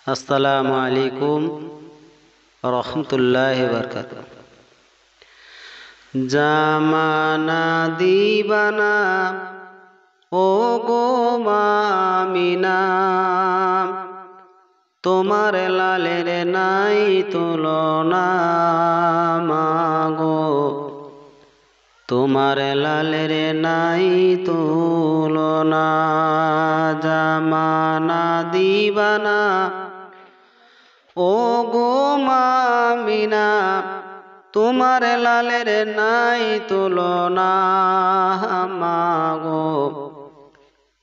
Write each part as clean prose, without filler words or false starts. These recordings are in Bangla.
আসসালামু আলাইকুম রহমতুল্লাহি বারাকাতুহু। জামানা দিবানা ও গো মামিনা, তোমার লালের নাই তুলনা মাগো, তোমার লালের নাই তুলনা। জামানা দিবানা ও গো মামিনা, তোমার লালের নাই তুলনা মাগো,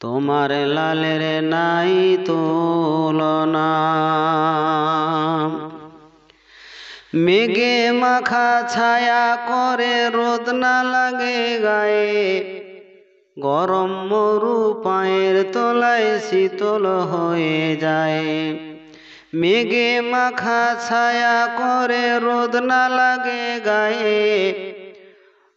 তোমার লালের নাই তুলনা। মেঘে মাখা ছায়া করে রোদ না লাগে গায়ে, গরম মরু পায়ের তলায় শীতল হয়ে যায়। মেঘে মাখা ছায়া করে রোদ না লাগে গায়ে,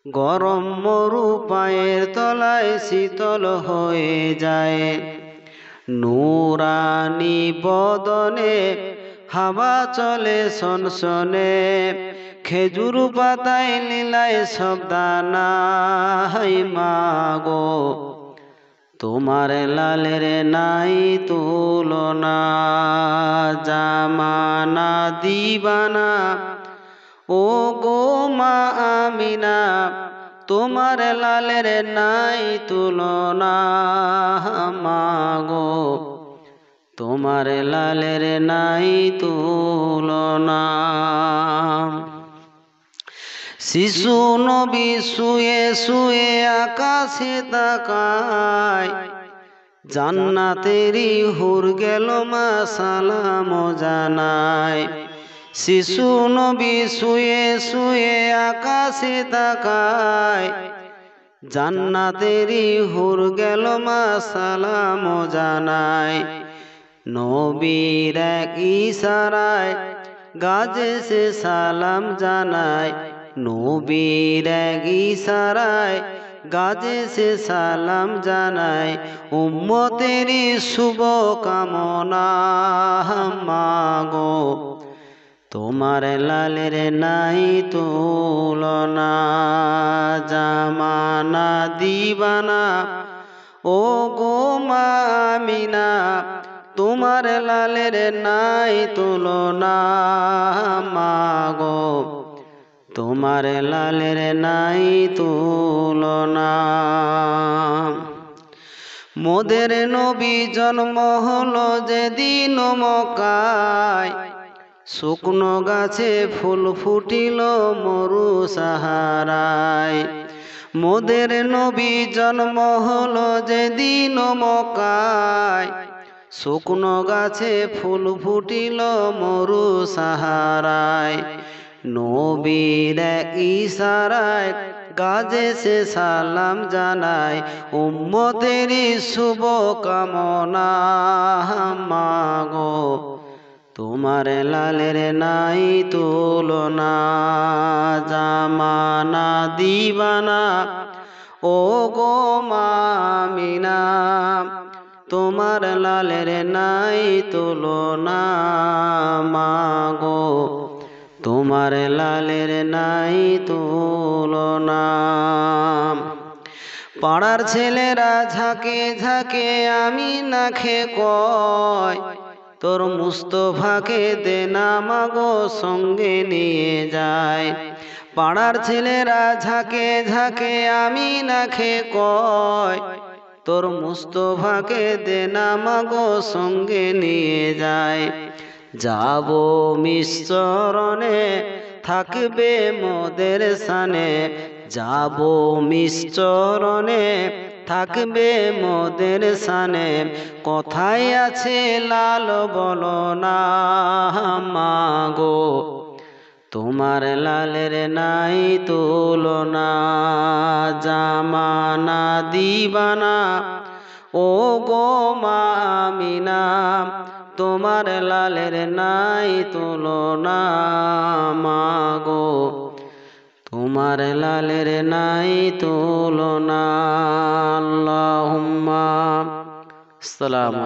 গরম মরু পায়ের তলায় শীতল হয়ে যায়। নূরানি বদনে হাওয়া চলে সনসনে, খেজুর পাতায় লীলায় সব দানা মাগো, তোমার লালের নাই তুলনা। জামানা দিবানা ও গো মামিনা, তোমার লালের নাই তুলনা মাগো, তোমার লালের নাই তুলনা। শিশু নবী শুয়ে শুয়ে আকাশে তাকায়, জান্নাতেরই হুর গেল মা সালাম জানায়। শিশু নবী শুয়ে শুয়ে আকাশে তাকায়, জান্নাতেরই হুর গেল মা সালাম জানায়। নবীর এক ইশারায় গাজে সে সালাম জানায়, নবীর এক ইশারায় গাজে সে সালাম জানায়। উম্মতেরই শুভ কামনা মাগো, তোমার লালের নাই তুলনা। জামানা দিবানা ও গো মামিনা, তোমার লালের নাই তুলনা মাগো, তোমার লালের নাই তুলনা। মোদের নবী জন্ম হলো যেদিন মক্কায়, শুকনো গাছে ফুল ফুটিল মরু সাহারায়। মোদের নবী জন্ম হলো যেদিন মক্কায়, শুকনো গাছে ফুল ফুটিল মরু সাহারায়। নবীর ইশারায় গাজে সে সালাম জানায়, উম্মতেরই শুভ কামনা মাগো, তোমার লালের নাই তুলনা। জামানা দিবানা ও গো মামিনা, তোমার লালের নাই তুলনা মাগো, তোমার লালের নাই তুলনা। পাড়ার ছেলেরা ঝাঁকে ঝাঁকে আমি না খে কয়, তোর মুস্তফাকে দে না মাগো সঙ্গে নিয়ে যায়। পাড়ার ছেলেরা ঝাঁকে ঝাঁকে আমি না খে কয়, তোর মুস্তফাকে দে না মাগো সঙ্গে নিয়ে যায়। যাব মিশ্রণে থাকবে মোদের সানে, যাব মিশ্রণে থাকবে মোদের সানে। কথায় আছে লাল বলো না মাগো, তোমার লালের নাই তুলনা। জামানা দিবানা ও গো মামিনা, তোমার লালের নাই তুলনা মাগো, তোমার লালের নাই তুলনা। আল্লাহুম্মা আসসালামু